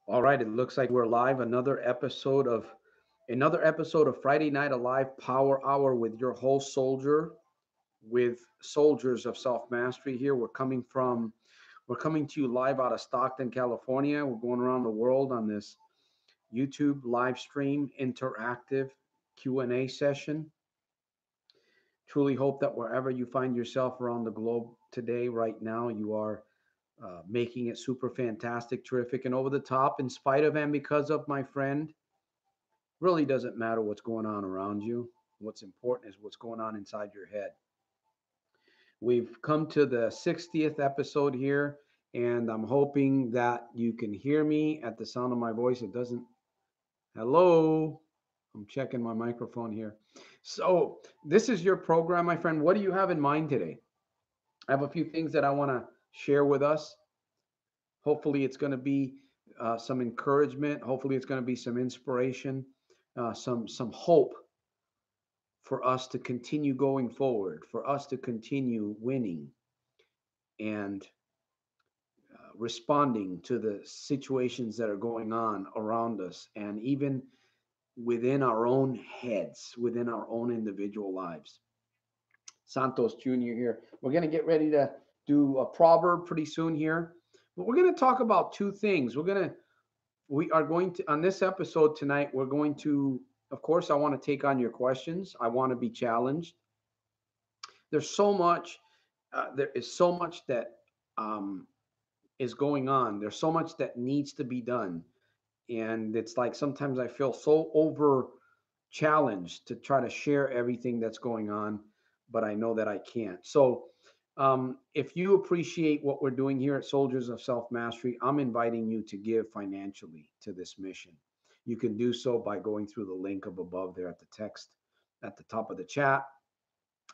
All right, it looks like we're live. Another episode of Friday Night Alive Power Hour with your host Soldier, with Soldiers of Self Mastery. Here we're coming to you live out of Stockton, California. We're going around the world on this YouTube live stream interactive Q&A session. Truly hope that wherever you find yourself around the globe today, right now, you are making it super fantastic, terrific, and over the top, in spite of and because of, my friend. Really doesn't matter what's going on around you. What's important is what's going on inside your head. We've come to the 60th episode here, and I'm hoping that you can hear me at the sound of my voice. It doesn't. Hello. I'm checking my microphone here. So, this is your program, my friend. What do you have in mind today? I have a few things that I want to share with us. Hopefully, it's going to be some encouragement. Hopefully, it's going to be some inspiration, some hope for us to continue going forward, for us to continue winning and responding to the situations that are going on around us, and even within our own heads, within our own individual lives. Santos Jr. here. We're going to get ready to do a proverb pretty soon here. But we're going to talk about two things. We are going to, on this episode tonight, we're going to, of course, I want to take on your questions. I want to be challenged. There's so much, there is so much that um, is going on. There's so much that needs to be done. And it's like sometimes I feel so over challenged to try to share everything that's going on, but I know that I can't. So, if you appreciate what we're doing here at Soldiers of Self Mastery, I'm inviting you to give financially to this mission. You can do so by going through the link up above there at the text at the top of the chat.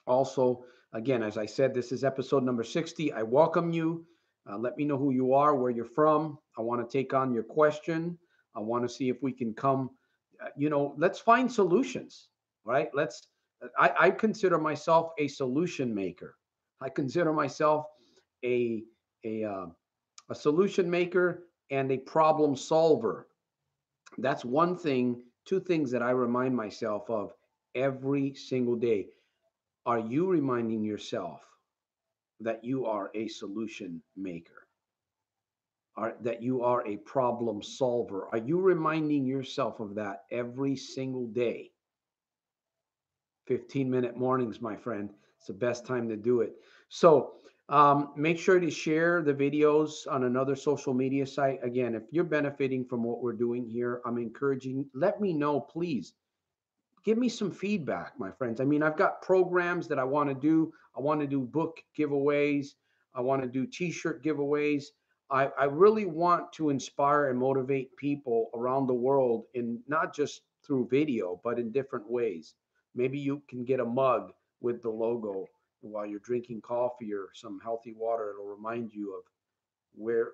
Also, again, as I said, this is episode number 60. I welcome you. Let me know who you are, where you're from. I want to take on your question. I want to see if we can come, let's find solutions, right? I consider myself a solution maker. I consider myself a, a, uh, a solution maker and a problem solver. That's one thing, two things that I remind myself of every single day. Are you reminding yourself that you are a solution maker? That you are a problem solver? Are you reminding yourself of that every single day? 15-minute mornings, my friend. It's the best time to do it. So make sure to share the videos on another social media site. Again, if you're benefiting from what we're doing here, I'm encouraging, let me know, please. Give me some feedback, my friends. I mean, I've got programs that I want to do. I want to do book giveaways. I want to do t-shirt giveaways. I really want to inspire and motivate people around the world, in not just through video, but in different ways. Maybe you can get a mug with the logo while you're drinking coffee or some healthy water. It'll remind you of where,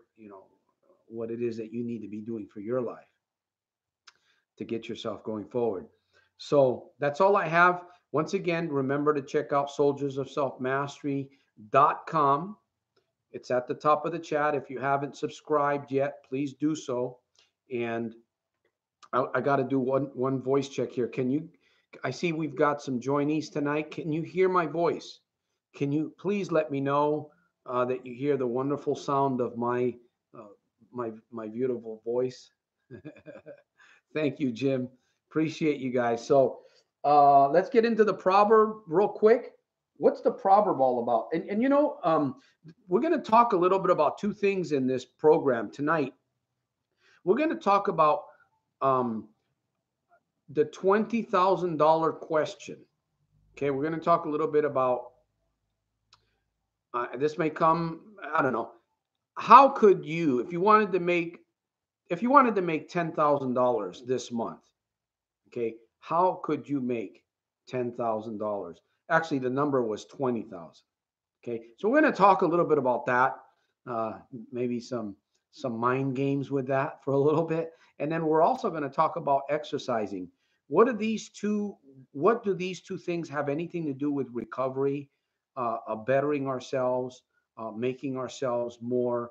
what it is that you need to be doing for your life to get yourself going forward. So that's all I have. Once again, remember to check out soldiersofselfmastery.com. It's at the top of the chat. If you haven't subscribed yet, please do so. And I got to do one voice check here. Can you? I see we've got some joinees tonight. Can you hear my voice? Can you please let me know that you hear the wonderful sound of uh, my beautiful voice? Thank you, Jim. Appreciate you guys. So let's get into the proverb real quick. What's the proverb all about? We're going to talk a little bit about two things in this program tonight. We're going to talk about um, the $20,000 question. Okay, we're going to talk a little bit about this may come, I don't know. How could you, if you wanted to make $10,000 this month, okay, how could you make $10,000? Actually, the number was 20,000. Okay, so we're going to talk a little bit about that. Uh, Maybe some mind games with that for a little bit, and then we're also going to talk about exercising. What do these two? What do these two things have anything to do with recovery, bettering ourselves, making ourselves more?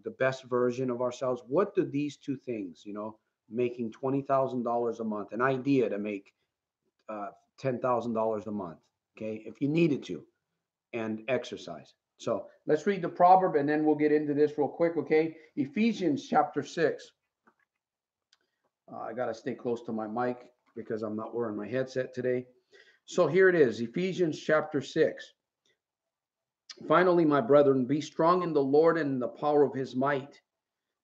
the best version of ourselves. What do these two things, making $20,000 a month, an idea to make $10,000 a month, okay, if you needed to, and exercise. So let's read the proverb and then we'll get into this real quick, okay? Ephesians chapter 6. I got to stay close to my mic because I'm not wearing my headset today. So here it is, Ephesians chapter 6. Finally, my brethren, be strong in the Lord and in the power of his might.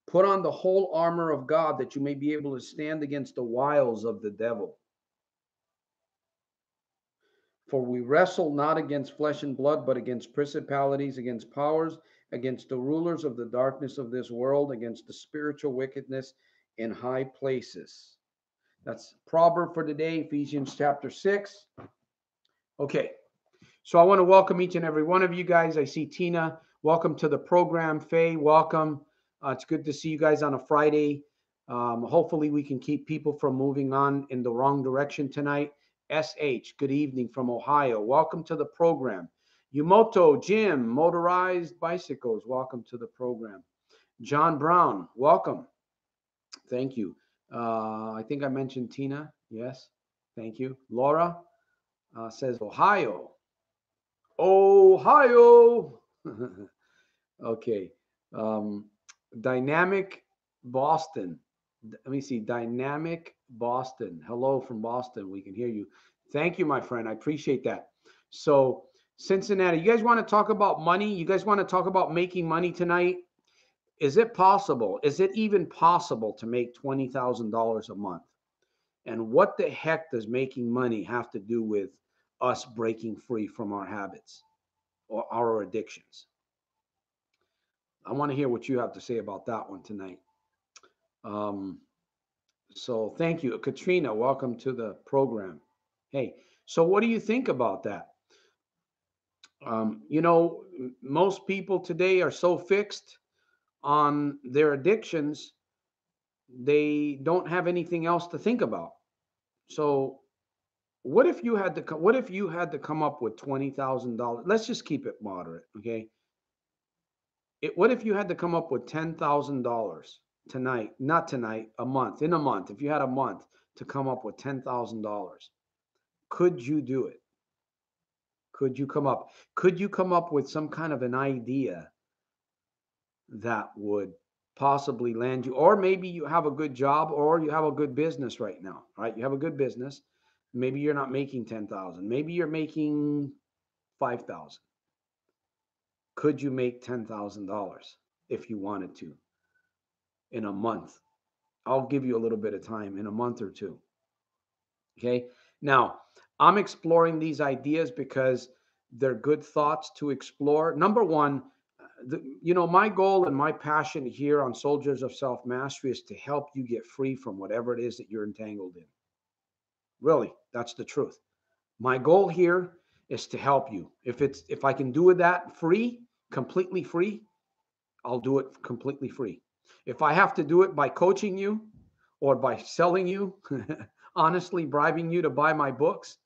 Put on the whole armor of God that you may be able to stand against the wiles of the devil. For we wrestle not against flesh and blood, but against principalities, against powers, against the rulers of the darkness of this world, against the spiritual wickedness in high places. That's proverb for today, Ephesians chapter 6. Okay, so I want to welcome each and every one of you guys. I see Tina. Welcome to the program. Faye, welcome. It's good to see you guys on a Friday. Hopefully we can keep people from moving on in the wrong direction tonight. SH, good evening from Ohio. Welcome to the program. Yumoto, Jim, Motorized Bicycles, welcome to the program. John Brown, welcome. Thank you. I think I mentioned Tina. Yes, thank you. Laura says Ohio. Ohio. Okay. Dynamic Boston. Let me see. Dynamic Boston. Hello from Boston. We can hear you. Thank you, my friend. I appreciate that. So, Cincinnati, you guys want to talk about money? You guys want to talk about making money tonight? Is it possible? Is it even possible to make $20,000 a month? And what the heck does making money have to do with us breaking free from our habits or our addictions? I want to hear what you have to say about that one tonight. So thank you. Katrina, welcome to the program. Hey, so what do you think about that? Most people today are so fixed on their addictions, they don't have anything else to think about. So what if you had to come up with $20,000? Let's just keep it moderate, okay? What if you had to come up with $10,000 tonight, not tonight, in a month, if you had a month to come up with $10,000, could you do it? Could you come up with some kind of an idea that would possibly land you, or maybe you have a good job or you have a good business right now, right? You have a good business. Maybe you're not making 10,000. Maybe you're making 5,000. Could you make $10,000 if you wanted to in a month? I'll give you a little bit of time, in a month or two. Okay. Now, I'm exploring these ideas because they're good thoughts to explore. Number one, my goal and my passion here on Soldiers of Self Mastery is to help you get free from whatever it is that you're entangled in. Really, that's the truth. My goal here is to help you. If I can do that free, completely free, I'll do it completely free. If I have to do it by coaching you or by selling you, honestly bribing you to buy my books,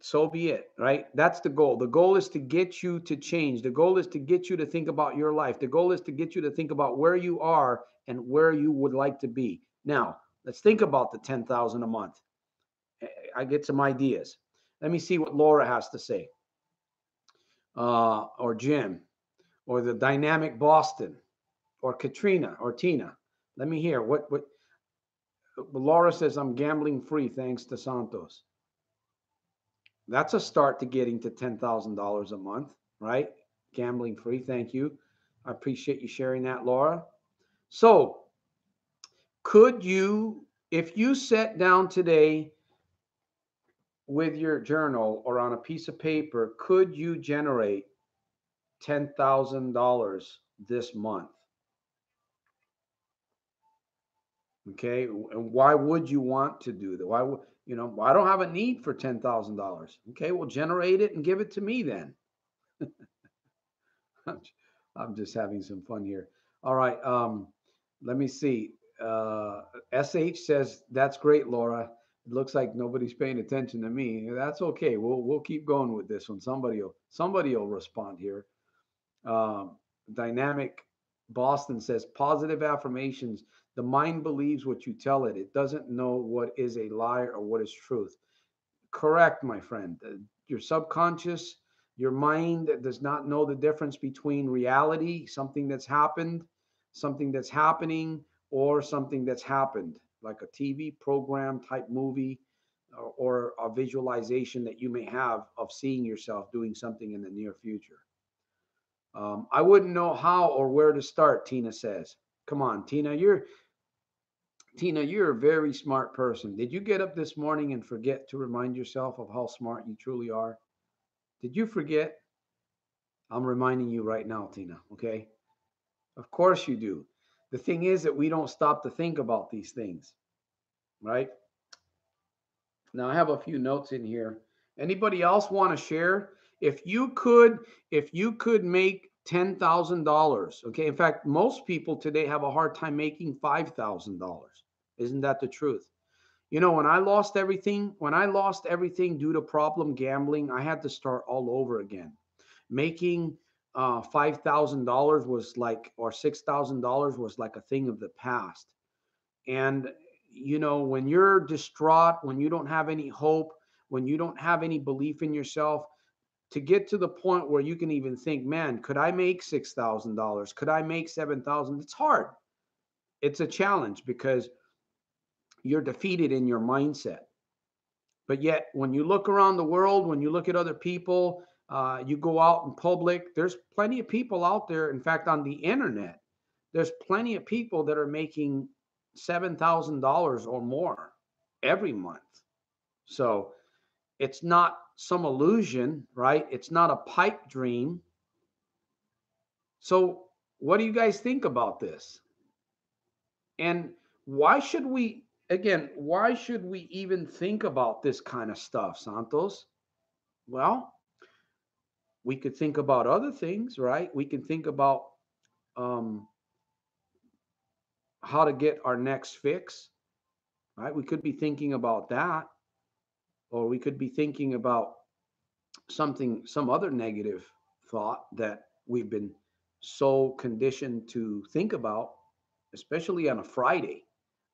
so be it, right? That's the goal. The goal is to get you to change. The goal is to get you to think about your life. The goal is to get you to think about where you are and where you would like to be. Now, let's think about the 10,000 a month. I get some ideas. Let me see what Laura has to say. Or Jim, or the Dynamic Boston, or Katrina, or Tina. Let me hear what Laura says. I'm gambling free thanks to Santos. That's a start to getting to $10,000 a month, right? Gambling free. Thank you. I appreciate you sharing that, Laura. So, could you, if you sat down today with your journal or on a piece of paper, could you generate $10,000 this month? Okay, and why would you want to do that? Why would I don't have a need for $10,000. Okay, well, generate it and give it to me then. I'm just having some fun here. All right, let me see. SH says that's great, Laura. It looks like nobody's paying attention to me. That's okay. We'll keep going with this one. Somebody will respond here. Dynamic Boston says positive affirmations. The mind believes what you tell it. It doesn't know what is a lie or what is truth. Correct, my friend. Your subconscious, your mind does not know the difference between reality, something that's happened, something that's happening, or something that's happened, like a TV program type movie or a visualization that you may have of seeing yourself doing something in the near future. I wouldn't know how or where to start, Tina says. Come on, Tina, you're a very smart person. Did you get up this morning and forget to remind yourself of how smart you truly are? Did you forget? I'm reminding you right now, Tina, okay? Of course you do. The thing is that we don't stop to think about these things, right? Now I have a few notes in here. Anybody else want to share? If you could, if you could make $10,000, okay? In fact, most people today have a hard time making $5,000. Isn't that the truth? When I lost everything due to problem gambling, I had to start all over again. Making $5,000 was like, or $6,000 was like a thing of the past. And, when you're distraught, when you don't have any hope, when you don't have any belief in yourself, to get to the point where you can even think, man, could I make $6,000? Could I make 7,000? It's hard. It's a challenge because you're defeated in your mindset. But yet, when you look around the world, when you look at other people, you go out in public, there's plenty of people out there. In fact, on the internet, there's plenty of people that are making $7,000 or more every month. So it's not some illusion, right? It's not a pipe dream. So, what do you guys think about this? And why should we, again, why should we even think about this kind of stuff, Santos? Well, we could think about other things, right? We can think about um, how to get our next fix, right? We could be thinking about that, or we could be thinking about some other negative thought that we've been so conditioned to think about, especially on a Friday,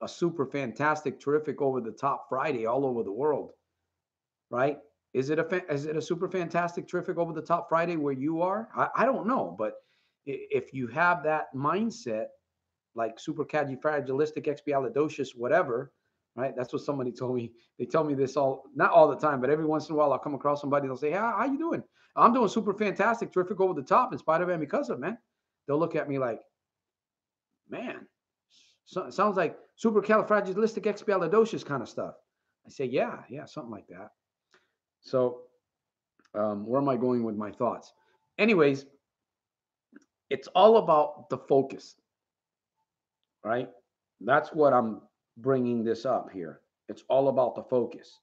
a super fantastic, terrific, over the top Friday all over the world, right? Is it a super fantastic, terrific, over the top Friday where you are? I don't know, but if you have that mindset, like supercalifragilisticexpialidocious, whatever, right? That's what somebody told me. They tell me this not all the time, but every once in a while I'll come across somebody. They'll say, "Hey, how you doing?" I'm doing super fantastic, terrific, over the top, in spite of and because of, man. They'll look at me like, man, sounds like supercalifragilisticexpialidocious kind of stuff. I say, yeah, something like that. So, where am I going with my thoughts? Anyways, it's all about the focus, right? That's what I'm bringing this up here. It's all about the focus.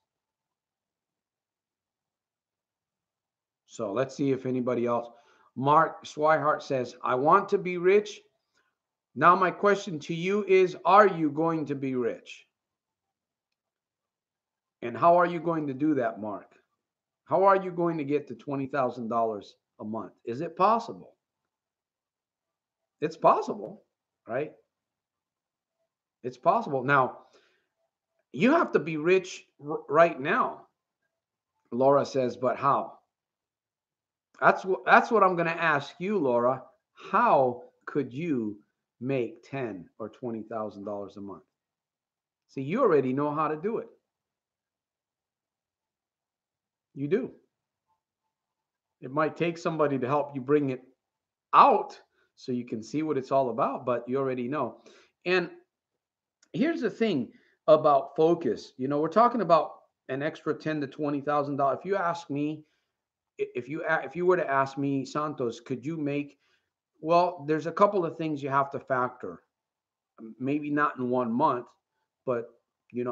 So let's see if anybody else. Mark Swihart says, I want to be rich. Now, my question to you is, are you going to be rich? And how are you going to do that, Mark? How are you going to get to $20,000 a month? Is it possible? It's possible, right? It's possible. Now, you have to be rich right now. Laura says, but how? That's what I'm going to ask you, Laura. How could you make $10,000 or $20,000 a month? See, you already know how to do it. You do. It might take somebody to help you bring it out so you can see what it's all about, but you already know. And here's the thing about focus. We're talking about an extra $10,000 to $20,000. If you ask me, if you were to ask me, Santos, could you make? Well, there's a couple of things you have to factor. Maybe not in 1 month, but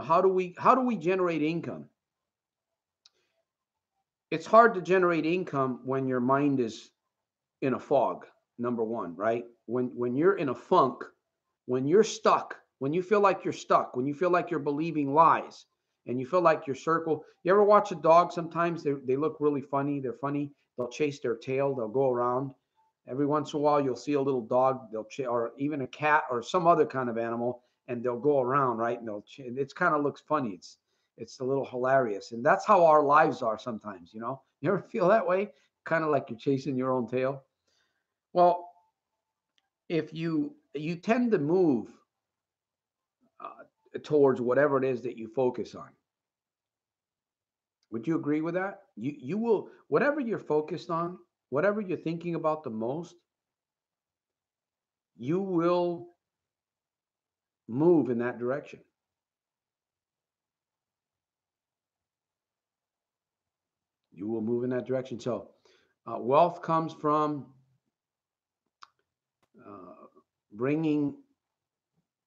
how do we generate income? It's hard to generate income when your mind is in a fog. Number one, right? When you're in a funk, when you're stuck, when you feel like you're stuck, when you feel like you're believing lies, and you feel like your circle. You ever watch a dog? Sometimes they look really funny. They're funny. They'll chase their tail. They'll go around. Every once in a while, you'll see a little dog, or even a cat or some other kind of animal, and they'll go around, right? And it's kind of looks funny. It's a little hilarious, and that's how our lives are sometimes. You ever feel that way? Kind of like you're chasing your own tail. Well, if you tend to move towards whatever it is that you focus on. Would you agree with that? You will, whatever you're focused on, whatever you're thinking about the most, you will move in that direction. You will move in that direction. So, wealth comes from uh, bringing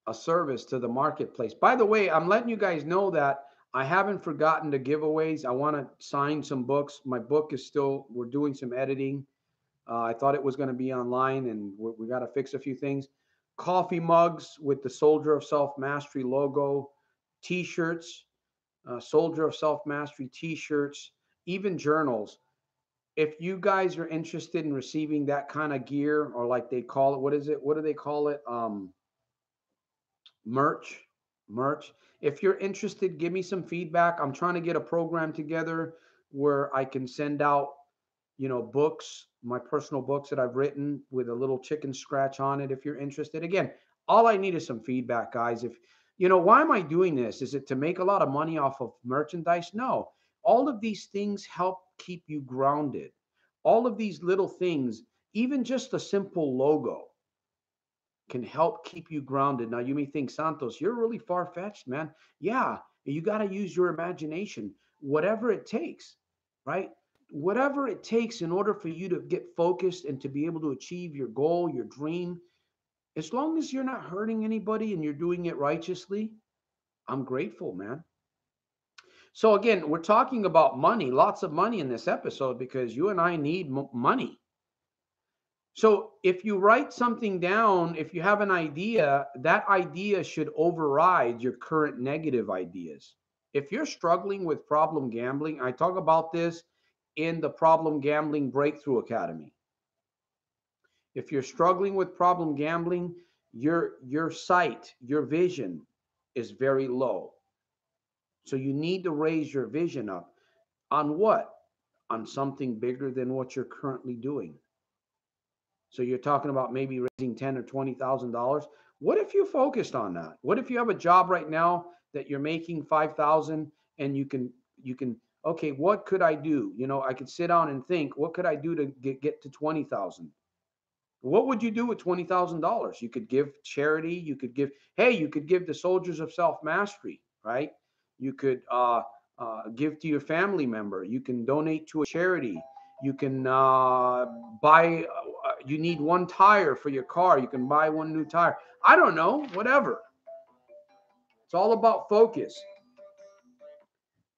a service to the marketplace. By the way, I'm letting you guys know that I haven't forgotten the giveaways. I want to sign some books. My book is still, we're doing some editing. I thought it was going to be online, and we got to fix a few things. Coffee mugs with the Soldier of Self Mastery logo, T-shirts, Soldier of Self Mastery T-shirts, even journals. If you guys are interested in receiving that kind of gear, or like they call it, what is it? What do they call it? Merch. Merch. If you're interested, give me some feedback. I'm trying to get a program together where I can send out, books, my personal books that I've written with a little chicken scratch on it. If you're interested, again, all I need is some feedback, guys. If why am I doing this? Is it to make a lot of money off of merchandise? No. All of these things help keep you grounded. All of these little things, even just a simple logo, can help keep you grounded. Now, you may think, Santos, you're really far fetched, man. Yeah, you got to use your imagination, whatever it takes, right? Whatever it takes in order for you to get focused and to be able to achieve your goal, your dream, as long as you're not hurting anybody and you're doing it righteously, I'm grateful, man. So, again, we're talking about money, lots of money in this episode because you and I need money. So if you write something down, if you have an idea, that idea should override your current negative ideas. If you're struggling with problem gambling, I talk about this in the Problem Gambling Breakthrough Academy. If you're struggling with problem gambling, your sight, your vision is very low. So you need to raise your vision up. On what? On something bigger than what you're currently doing. So you're talking about maybe raising ten or $20,000. What if you focused on that? What if you have a job right now that you're making 5,000 and you can okay, what could I do? I could sit down and think, what could I do to get to 20,000? What would you do with $20,000? You could give charity. You could give. Hey, you could give the Soldiers of Self Mastery, right? You could give to your family member. You can donate to a charity. You can buy. You need one tire for your car. You can buy one new tire. I don't know. Whatever. It's all about focus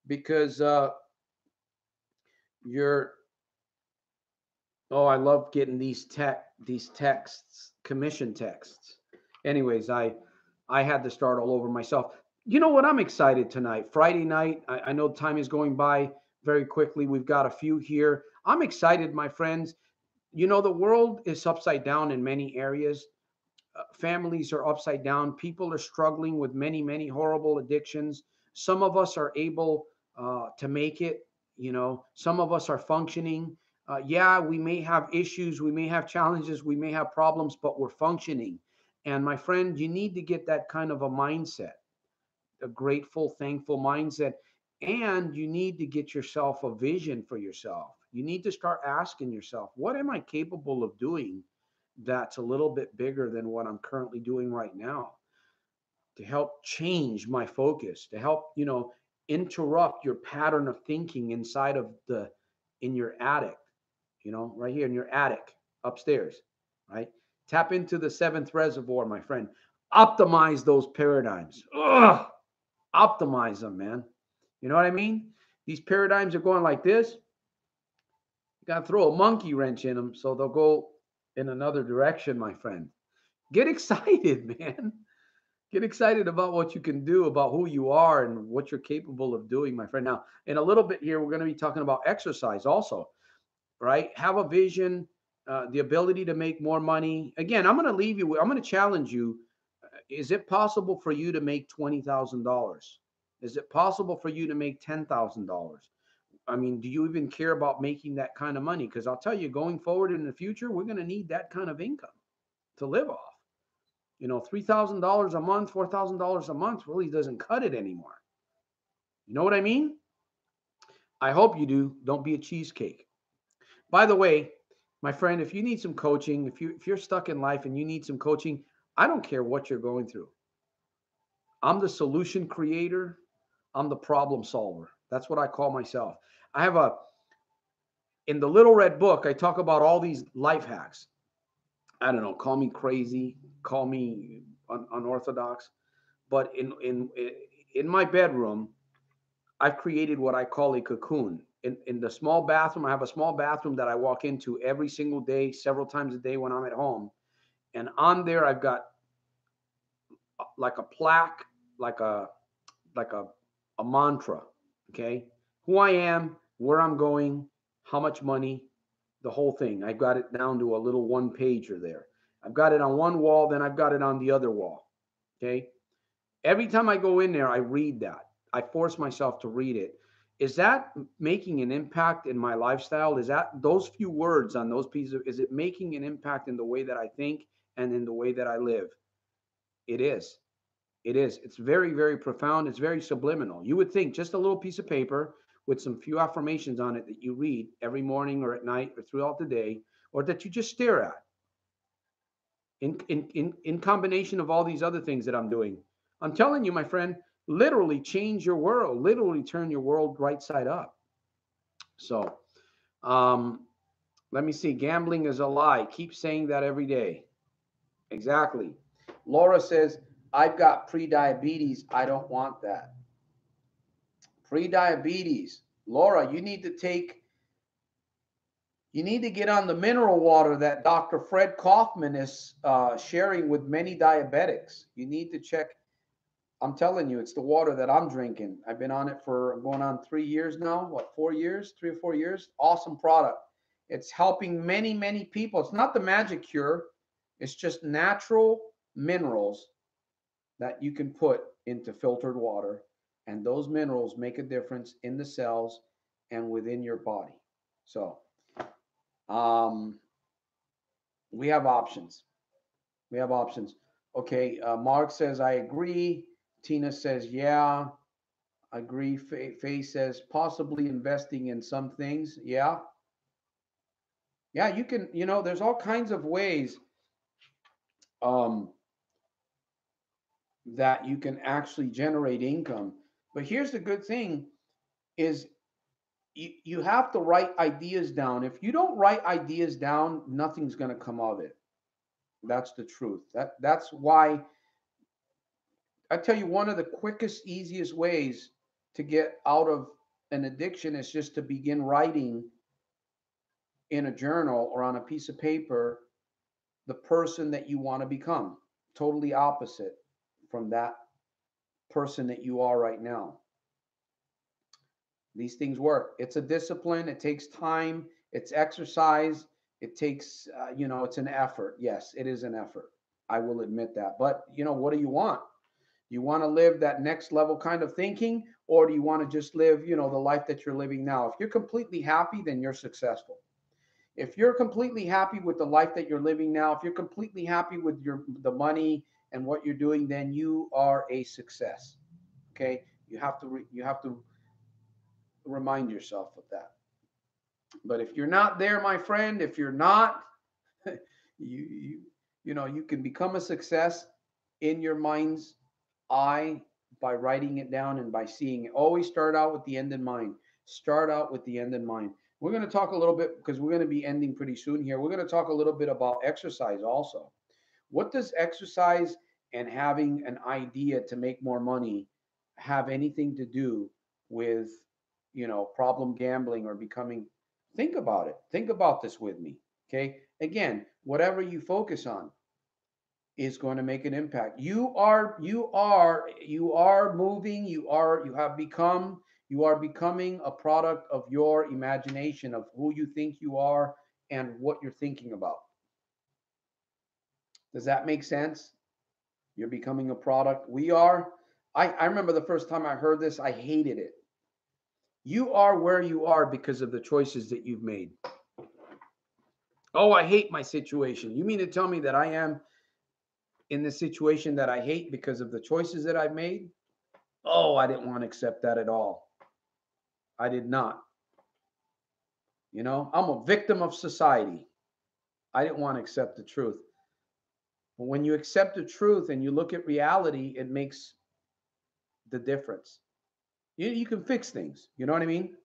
because you're. Oh, I love getting these texts, commission texts. Anyways, I had to start all over myself. You know what? I'm excited tonight. Friday night. I know time is going by very quickly. We've got a few here. I'm excited, my friends. The world is upside down in many areas. Families are upside down. People are struggling with many, many horrible addictions. Some of us are able to make it. Some of us are functioning. Yeah, we may have issues, we may have challenges, we may have problems, but we're functioning. And my friend, you need to get that kind of a mindset, a grateful, thankful mindset. And you need to get yourself a vision for yourself. You need to start asking yourself, what am I capable of doing that's a little bit bigger than what I'm currently doing right now, to help change my focus, to help, interrupt your pattern of thinking in your attic, right here in your attic upstairs, right? Tap into the seventh reservoir, my friend. Optimize those paradigms. Ugh, optimize them, man. You know what I mean? These paradigms are going like this. You got to throw a monkey wrench in them so they'll go in another direction, my friend. Get excited, man. Get excited about what you can do, about who you are, and what you're capable of doing, my friend. Now, in a little bit here, we're going to be talking about exercise also, right? Have a vision, the ability to make more money. Again, I'm going to leave you. I'm going to challenge you. Is it possible for you to make $20,000? Is it possible for you to make $10,000? I mean, do you even care about making that kind of money? Because I'll tell you, going forward in the future, we're going to need that kind of income to live off. $3,000 a month, $4,000 a month really doesn't cut it anymore. You know what I mean? I hope you do. Don't be a cheesecake. By the way, my friend, if you need some coaching, if you're stuck in life and you need some coaching, I don't care what you're going through. I'm the solution creator. I'm the problem solver. That's what I call myself. I have in the little red book, I talk about all these life hacks. I don't know, call me crazy, call me unorthodox, but in my bedroom, I've created what I call a cocoon. In the small bathroom, I have a small bathroom that I walk into every single day, several times a day when I'm at home. And on there, I've got like a plaque, like a mantra. Okay, who I am, where I'm going, how much money, the whole thing. I've got it down to a little one pager there. I've got it on one wall, then I've got it on the other wall. Okay, every time I go in there, I read that. I force myself to read it. Is that making an impact in my lifestyle? Is that those few words on those pieces? Is it making an impact in the way that I think and in the way that I live? It is. It is. It's very, very profound. It's very subliminal. You would think just a little piece of paper with some few affirmations on it that you read every morning or at night or throughout the day, or that you just stare at in combination of all these other things that I'm doing. I'm telling you, my friend, literally change your world, literally turn your world right side up. So um, let me see. Gambling is a lie. Keep saying that every day. Exactly. Laura says, I've got pre-diabetes. I don't want that. Pre-diabetes. Laura, you need to get on the mineral water that Dr. Fred Kaufman is sharing with many diabetics. You need to check. I'm telling you, it's the water that I'm drinking. I've been on it for going on 3 years now. What, 4 years? 3 or 4 years? Awesome product. It's helping many, many people. It's not the magic cure. It's just natural minerals that you can put into filtered water. And those minerals make a difference in the cells and within your body. So um, we have options. We have options. Okay. Mark says, I agree. Tina says, yeah. Agree. Faye says, possibly investing in some things. Yeah. Yeah, you can, there's all kinds of ways um, that you can actually generate income. But here's the good thing is you have to write ideas down. If you don't write ideas down, nothing's going to come of it. That's the truth. That's why I tell you, one of the quickest, easiest ways to get out of an addiction is just to begin writing in a journal or on a piece of paper the person that you want to become. Totally opposite from that person that you are right now. These things work. It's a discipline. It takes time. It's exercise. It takes, it's an effort. Yes, it is an effort. I will admit that. But, what do you want? You want to live that next level kind of thinking, or do you want to just live, the life that you're living now? If you're completely happy, then you're successful. If you're completely happy with the life that you're living now, if you're completely happy with the money and what you're doing, then you are a success. Okay? You have to remind yourself of that. But if you're not there, my friend, if you're not, you you can become a success in your mind's eye by writing it down and by seeing it. Always start out with the end in mind. Start out with the end in mind. We're going to talk a little bit because we're going to be ending pretty soon here. We're going to talk a little bit about exercise also. What does exercise and having an idea to make more money have anything to do with, problem gambling or becoming? Think about it. Think about this with me. Okay. Again, whatever you focus on is going to make an impact. You are moving, you are becoming a product of your imagination, of who you think you are and what you're thinking about. Does that make sense? You're becoming a product. We are. I remember the first time I heard this, I hated it. You are where you are because of the choices that you've made. Oh, I hate my situation. You mean to tell me that I am in the situation that I hate because of the choices that I've made? Oh, I didn't want to accept that at all. I did not. You know, I'm a victim of society. I didn't want to accept the truth. But when you accept the truth and you look at reality, it makes the difference. You can fix things. You know what I mean?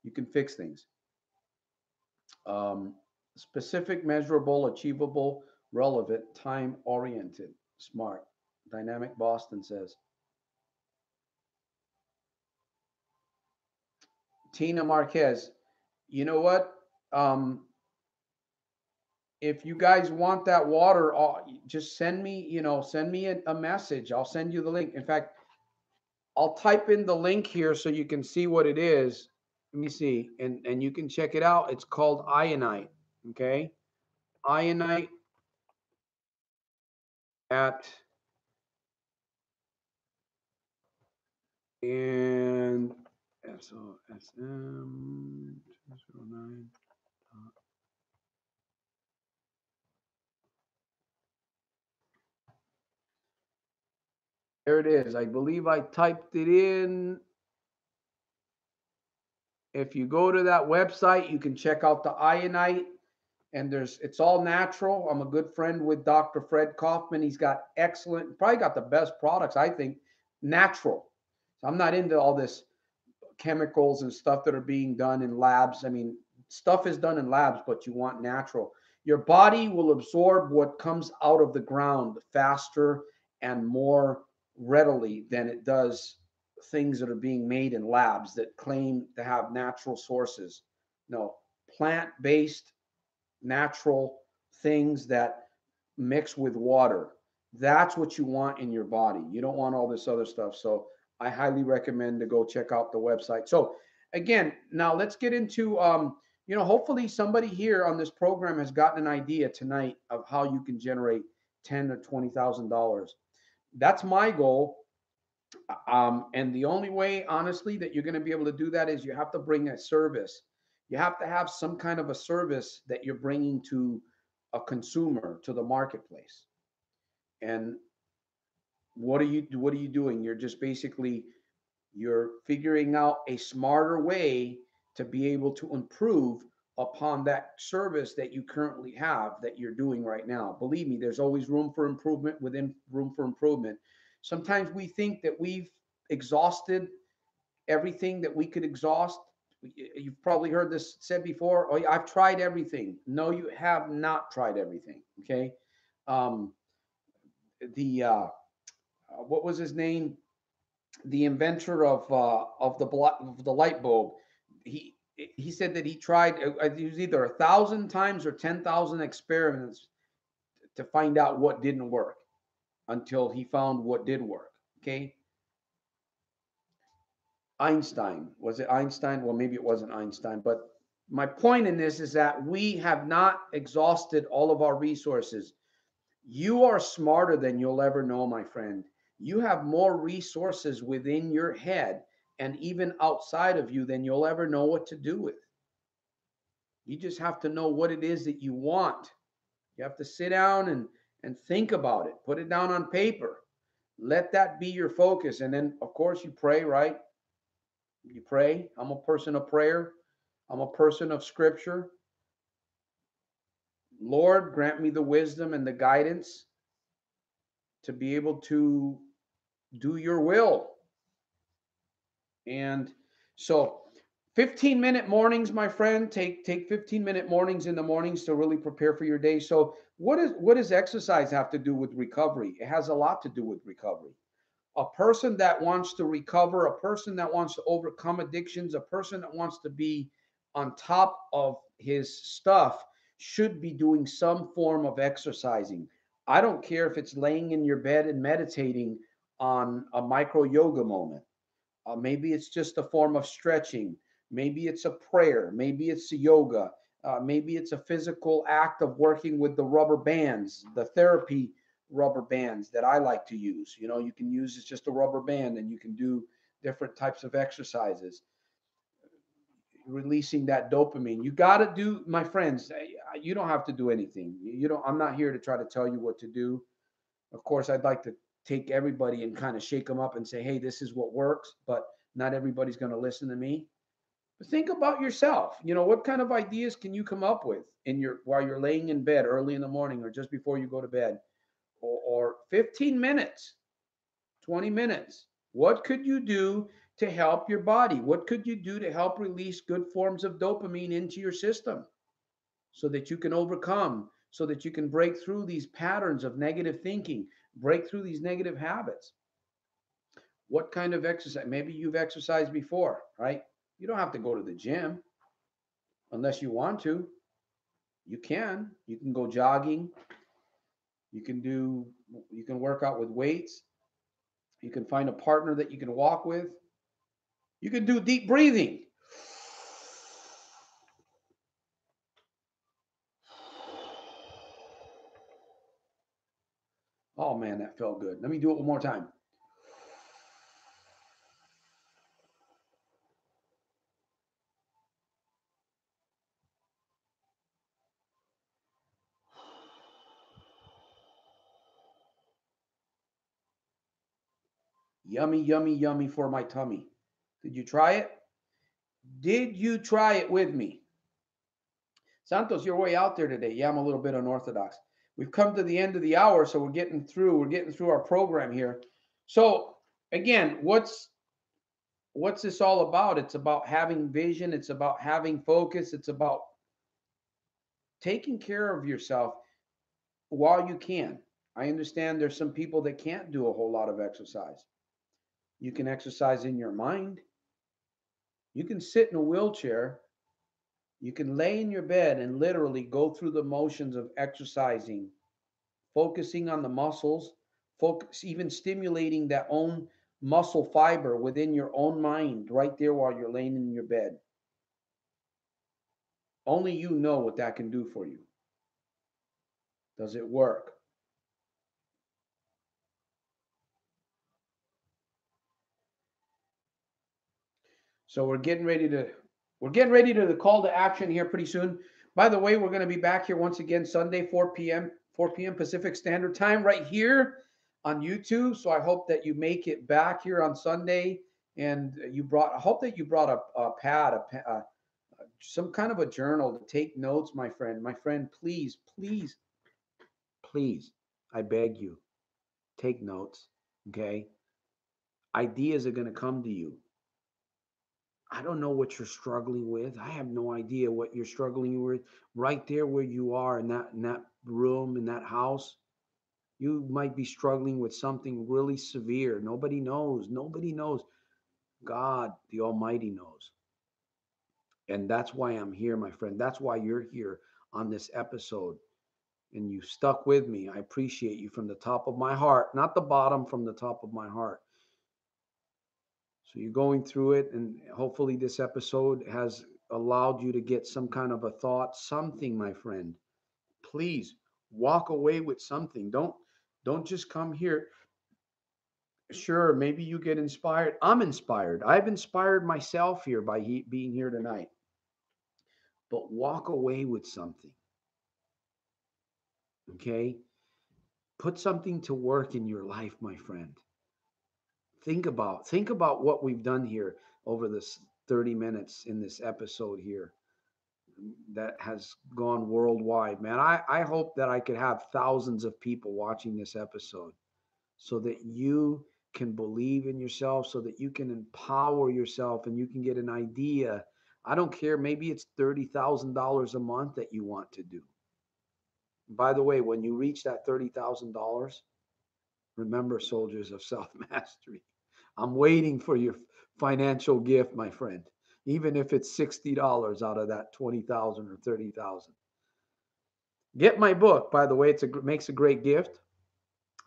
You can fix things. Um, Specific, measurable, achievable, relevant, time oriented, smart. Dynamic Boston says. Tina Marquez, you know what? Um, if you guys want that water, just send me, send me a message. I'll send you the link. In fact, I'll type in the link here so you can see what it is. Let me see, and you can check it out. It's called ionite. Okay, ionite at and SOSM 209. There it is. I believe I typed it in. If you go to that website, you can check out the ionite, and it's all natural. I'm a good friend with Dr. Fred Kaufman. He's got excellent, probably got the best products, I think, natural. So I'm not into all this chemicals and stuff that are being done in labs. I mean, stuff is done in labs, but you want natural. Your body will absorb what comes out of the ground faster and more readily than it does things that are being made in labs that claim to have natural sources. No, plant-based natural things that mix with water. That's what you want in your body. You don't want all this other stuff. So I highly recommend to go check out the website. So again, now let's get into hopefully somebody here on this program has gotten an idea tonight of how you can generate $10,000 or $20,000. That's my goal. And the only way, honestly, that you're going to be able to do that is you have to bring a service. You have to have some kind of a service that you're bringing to a consumer, to the marketplace. And what are you doing? You're just basically you're figuring out a smarter way to be able to improve upon that service that you currently have that you're doing right now. Believe me, there's always room for improvement within room for improvement. Sometimes we think that we've exhausted everything that we could exhaust. You've probably heard this said before. Oh, yeah, I've tried everything. No, you have not tried everything. Okay. Um, what was his name? The inventor of the light bulb. He said that he tried. It was either 1,000 times or 10,000 experiments to find out what didn't work until he found what did work. Okay. Einstein. Was it Einstein? Well, maybe it wasn't Einstein, but my point in this is that we have not exhausted all of our resources. You are smarter than you'll ever know, my friend. You have more resources within your head and even outside of you than you'll ever know what to do with. You just have to know what it is that you want. You have to sit down and think about it, put it down on paper. Let that be your focus. And then, of course, you pray, right? You pray. I'm a person of prayer. I'm a person of scripture. Lord, grant me the wisdom and the guidance to be able to do your will. And so 15-minute mornings, my friend, take 15-minute mornings in the mornings to really prepare for your day. So what does exercise have to do with recovery? It has a lot to do with recovery. A person that wants to recover, a person that wants to overcome addictions, a person that wants to be on top of his stuff should be doing some form of exercising. I don't care if it's laying in your bed and meditating on a micro yoga moment. Maybe it's just a form of stretching. Maybe it's a prayer. Maybe it's a yoga. Maybe it's a physical act of working with the rubber bands, the therapy rubber bands that I like to use. You know, you can use it's just a rubber band and you can do different types of exercises, releasing that dopamine. You got to do, my friends, you don't have to do anything. You don't, I'm not here to try to tell you what to do. Of course, I'd like to take everybody and kind of shake them up and say, hey, this is what works, but not everybody's going to listen to me. But think about yourself. You know, what kind of ideas can you come up with in your while you're laying in bed early in the morning or just before you go to bed, or 15 minutes, 20 minutes? What could you do to help your body? What could you do to help release good forms of dopamine into your system so that you can overcome, so that you can break through these patterns of negative thinking, break through these negative habits? What kind of exercise? Maybe you've exercised before, right? You don't have to go to the gym unless you want to. You can. You can go jogging. You can do, you can work out with weights. You can find a partner that you can walk with. You can do deep breathing. Oh man, that felt good. Let me do it one more time. Yummy, yummy, yummy for my tummy. Did you try it? Did you try it with me? Santos, you're way out there today. Yeah, I'm a little bit unorthodox. We've come to the end of the hour, so we're getting through. We're getting through our program here. So again, what's this all about? It's about having vision. It's about having focus. It's about taking care of yourself while you can. I understand there's some people that can't do a whole lot of exercise. You can exercise in your mind. You can sit in a wheelchair. You can lay in your bed and literally go through the motions of exercising, focusing on the muscles, focus, even stimulating that own muscle fiber within your own mind right there while you're laying in your bed. Only you know what that can do for you. Does it work? So we're getting ready to the call to action here pretty soon. By the way, we're going to be back here once again Sunday 4 p.m. Pacific Standard Time right here on YouTube. So I hope that you make it back here on Sunday, and I hope that you brought a pad, some kind of a journal to take notes, my friend. My friend, please, please, please, I beg you, take notes. Okay, ideas are going to come to you. I don't know what you're struggling with. I have no idea what you're struggling with right there where you are in that room, in that house. You might be struggling with something really severe. Nobody knows. Nobody knows. God, the Almighty knows. And that's why I'm here, my friend. That's why you're here on this episode. And you stuck with me. I appreciate you from the top of my heart, not the bottom, from the top of my heart. So you're going through it, and hopefully this episode has allowed you to get some kind of a thought, something, my friend. Please walk away with something. Don't just come here. Sure, maybe you get inspired. I'm inspired. I've inspired myself here by being here tonight. But walk away with something, okay? Put something to work in your life, my friend. Think about what we've done here over this 30 minutes in this episode here that has gone worldwide, man. I hope that I could have thousands of people watching this episode so that you can believe in yourself, so that you can empower yourself and you can get an idea. I don't care, maybe it's $30,000 a month that you want to do. By the way, when you reach that $30,000, remember, soldiers of self mastery, I'm waiting for your financial gift, my friend. Even if it's $60 out of that 20,000 or 30,000. Get my book, by the way. Makes a great gift,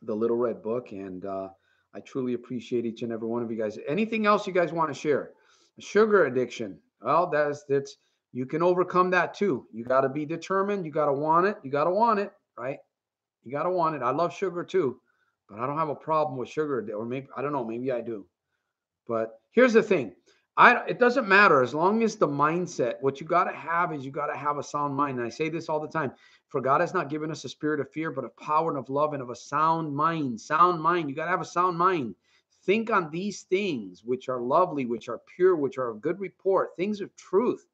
the Little Red Book, and I truly appreciate each and every one of you guys. Anything else you guys want to share? Sugar addiction. Well, that's You can overcome that too. You got to be determined. You got to want it. You got to want it, right? You got to want it. I love sugar too, but I don't have a problem with sugar. Or maybe, I don't know, maybe I do. But here's the thing. It doesn't matter as long as the mindset, what you got to have is you got to have a sound mind. And I say this all the time. For God has not given us a spirit of fear, but of power and of love and of a sound mind. Sound mind. You got to have a sound mind. Think on these things which are lovely, which are pure, which are of good report, things of truth,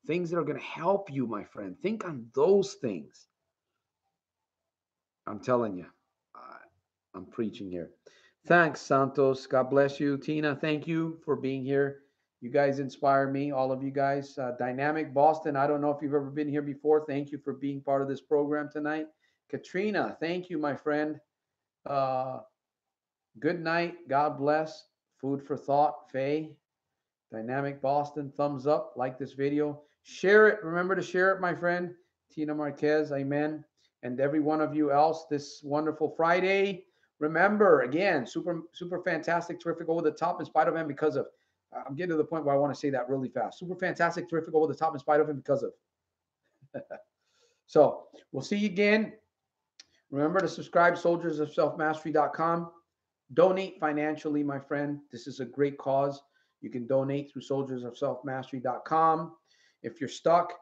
things that are going to help you, my friend. Think on those things. I'm telling you, I'm preaching here. Thanks, Santos. God bless you. Tina, thank you for being here. You guys inspire me, all of you guys. Dynamic Boston, I don't know if you've ever been here before. Thank you for being part of this program tonight. Katrina, thank you, my friend. Uh, good night. God bless. Food for thought. Faye, Dynamic Boston, thumbs up. Like this video. Share it. Remember to share it, my friend. Tina Marquez, amen. And every one of you else this wonderful Friday. Remember, again, super fantastic, terrific, over the top in spite of him because of, I'm getting to the point where I want to say that really fast. Super fantastic, terrific, over the top in spite of him because of. So we'll see you again. Remember to subscribe, soldiersofselfmastery.com. Donate financially, my friend. This is a great cause. You can donate through soldiersofselfmastery.com. If you're stuck,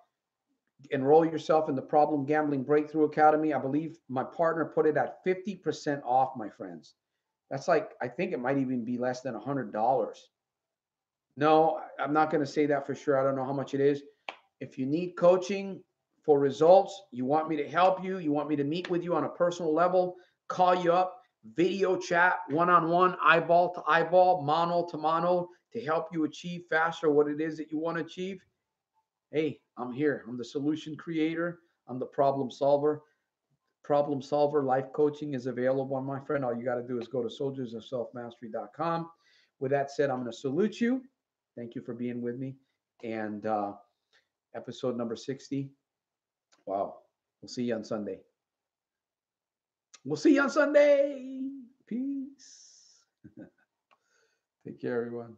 enroll yourself in the Problem Gambling Breakthrough Academy. I believe my partner put it at 50% off, my friends. That's like, I think it might even be less than $100. No, I'm not going to say that for sure. I don't know how much it is. If you need coaching for results, you want me to help you, you want me to meet with you on a personal level, call you up, video chat, one-on-one, eyeball to eyeball, mano to mano, to help you achieve faster what it is that you want to achieve. Hey, I'm here. I'm the solution creator. I'm the problem solver. Problem solver life coaching is available, my friend. All you got to do is go to soldiersofselfmastery.com. With that said, I'm going to salute you. Thank you for being with me. And episode number 60. Wow. We'll see you on Sunday. We'll see you on Sunday. Peace. Take care, everyone.